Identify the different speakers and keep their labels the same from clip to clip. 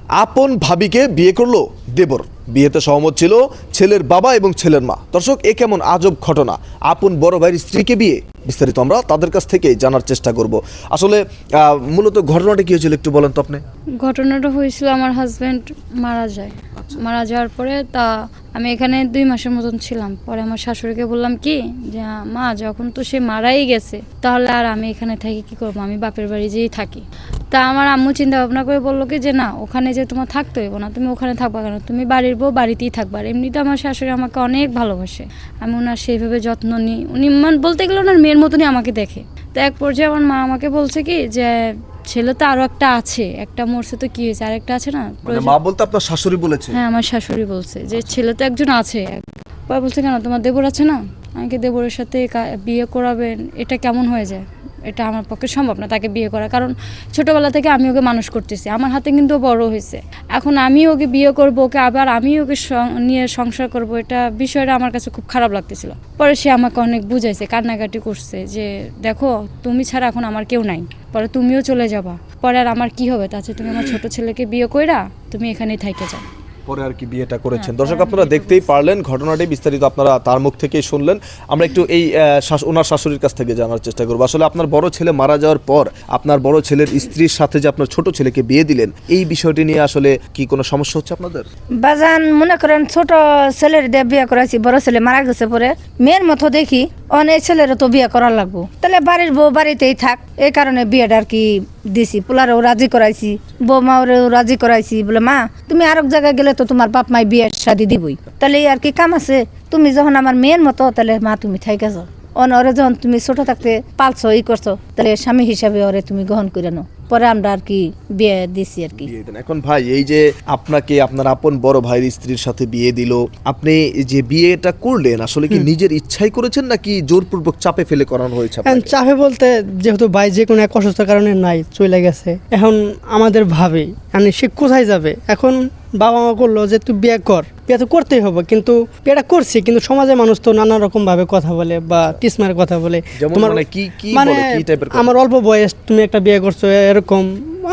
Speaker 1: আপন ভাবিকে বিয়ে করলো দেবর। বিয়েতে সহমত ছিল ছেলের বাবা এবং ছেলের মা। দর্শক, এ কেমন আজব ঘটনা! আপন বড় ভাইয়ের স্ত্রীকে বিয়ে। বিস্তারিত আমরা তাদের কাছ থেকেই জানার চেষ্টা করব। আসলে মূলত ঘটনাটা কি হয়েছিল একটু বলেন তো আপনি।
Speaker 2: ঘটনাটা হয়েছিল, আমার হাজব্যান্ড মারা যায়। মারা যাওয়ার পরে আমি এখানে 2 মাসের মতন ছিলাম। পরে আমার শাশুড়িকে বললাম কি যে মা, যখন তো সে মারাই গেছে তাহলে আর আমি এখানে থাকি কি করবো, আমি বাপের বাড়ি যেই থাকি। তা আমার আম্মু চিন্তা ভাবনা করে বললো কি যে না, ওখানে যে তোমার থাকতে হইব না, তুমি ওখানে থাকবা কেন, তুমি বাড়ির বউ বাড়িতেই থাকবা। আর এমনিতে আমার শাশুড়ি আমাকে অনেক ভালোবাসে, আমি ওনার সেইভাবে যত্ন নিই। উনি বলতে গেলে ওনার মেয়ের মতনই আমাকে দেখে। তো এক পর্যায়ে আমার মা আমাকে বলছে কি যে ছেলে তো আরো একটা আছে, একটা মরছে তো কি হয়েছে, আরেকটা আছে না।
Speaker 1: মা বলতে আপনার শাশুড়ি বলেছে?
Speaker 2: হ্যাঁ, আমার শাশুড়ি বলছে যে ছেলে তো একজন আছে। পরে বলছে কেন, তোমার দেবর আছে না, আমাকে দেবরের সাথে বিয়ে করাবেন, এটা কেমন হয়ে যায়, এটা আমার পক্ষে সম্ভব না তাকে বিয়ে করা। কারণ ছোটবেলা থেকে আমি ওকে মানুষ করতেছি, আমার হাতে কিন্তু বড় হয়েছে। এখন আমি ওকে বিয়ে করবো, ওকে আবার আমি ওকে নিয়ে সংসার করব, এটা বিষয়টা আমার কাছে খুব খারাপ লাগতেছিল। পরে সে আমাকে অনেক বুঝাইছে, কান্নাকাটি করছে যে দেখো, তুমি ছাড়া এখন আমার কেউ নাই, পরে তুমিও চলে যাবা, পরে আর আমার কি হবে, তাছাড়া তুমি আমার ছোট ছেলেকে বিয়ে কইরা তুমি এখানেই থাইকে যাও।
Speaker 1: পরে আর কি বিয়েটা করেছেন। দর্শক, আপনারা দেখতেই পারলেন ঘটনাটি, বিস্তারিত আপনারা তার মুখ থেকেই শুনলেন। আমরা একটু এই ওনার শাশুড়ির কাছ থেকে জানার চেষ্টা করবো। আসলে আপনার বড় ছেলে মারা যাওয়ার পর আপনার বড় ছেলের স্ত্রীর সাথে যে আপনার ছোট ছেলেকে বিয়ে দিলেন, এই বিষয়টি নিয়ে আসলে কি কোনো সমস্যা হচ্ছে আপনাদের?
Speaker 3: বাজান মনে করেন ছোট ছেলের দিয়ে বিয়ে করাইছি, বড় ছেলে মারা গেছে, পরে মেয়ের মতো দেখি অনেক ছেলেরও তো বিয়ে করার লাগবো, তাহলে বাড়ির বউ বাড়িতেই থাক, এই কারণে বিয়েটা আর কি দিছি। পোলারেও রাজি করাইছি, বৌমাওরেও রাজি করাইছি, বলে মা তুমি আরেক জায়গায় গেলে তো তোমার বাপ মাই বিয়ের শাদি দিবই, তাহলে আর কি কাম আছে, তুমি যখন আমার মেয়ের মতো তাহলে মা তুমি থাইকা যাও। ওরে যখন তুমি ছোট থাকতে পালছো ই করছো, তাহলে স্বামী হিসাবে ওরে তুমি গ্রহণ করে নাও। পরে আমরা আর কি বিয়ে দিছি আর কি।
Speaker 1: এখন ভাই, এই যে আপনাকে আপনার আপন বড় ভাইয়ের স্ত্রীর সাথে বিয়ে দিল, আপনি যে বিয়েটা করলেন আসলে কি নিজের ইচ্ছাই করেছেন নাকি জোরপূর্বক চাপে ফেলে করানো হয়েছে?
Speaker 4: চাপে বলতে, যেহেতু ভাই যে কোনো এক অসুস্থতার কারণে নাই, চলে গেছে, এখন আমাদের ভাবে মানে সে কোথায় যাবে। এখন বাবা মা করলো যে তুই বিয়ে কর, বিয়ে তো করতেই হবে, কিন্তু বিয়েটা করছি, কিন্তু সমাজের মানুষ তো নানা রকম ভাবে কথা বলে বা টিসমার কথা বলে। তোমার মানে আমার অল্প বয়স, তুমি একটা বিয়ে করছো, এরকম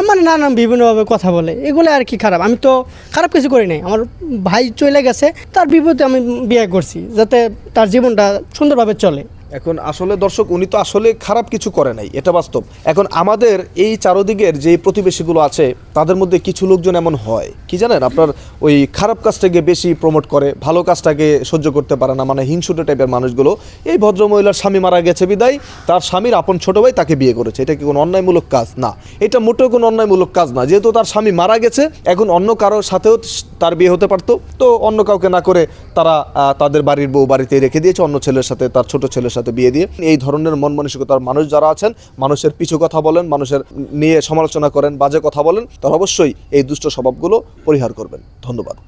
Speaker 4: মানে নানা বিভিন্নভাবে কথা বলে, এগুলো আর কি খারাপ। আমি তো খারাপ কিছু করি নাই, আমার ভাই চলে গেছে, তার বিপদে আমি বিয়ে করছি যাতে তার জীবনটা সুন্দরভাবে চলে।
Speaker 1: এখন আসলে দর্শক, উনি তো আসলে খারাপ কিছু করে নাই, এটা বাস্তব। এখন আমাদের এই চারদিকের যে প্রতিবেশীগুলো আছে তাদের মধ্যে কিছু লোকজন এমন হয় কি জানেন, আপনার ওই খারাপ কাজটাকে বেশি প্রমোট করে, ভালো কাজটাকে সহ্য করতে পারে না, মানে হিংসুটে টাইপের মানুষগুলো। এই ভদ্রমহিলার স্বামী মারা গেছে বিদায় তার স্বামীর আপন ছোট ভাই তাকে বিয়ে করেছে, এটা কি কোনো অন্যায়মূলক কাজ? না, এটা মোটেও কোনো অন্যায়মূলক কাজ না। যেহেতু তার স্বামী মারা গেছে, এখন অন্য কারোর সাথেও তার বিয়ে হতে পারতো, তো অন্য কাউকে না করে তারা তাদের বাড়ির বউ বাড়িতে রেখে দিয়েছে, অন্য ছেলের সাথে, তার ছোট ছেলের সাথে বিয়ে দিয়ে। এই ধরনের মন মানসিকতার মানুষ যারা আছেন, মানুষের পিছু কথা বলেন, মানুষের নিয়ে সমালোচনা করেন, বাজে কথা বলেন, তারা অবশ্যই এই দুষ্ট স্বভাবগুলো পরিহার করবেন। ধন্যবাদ।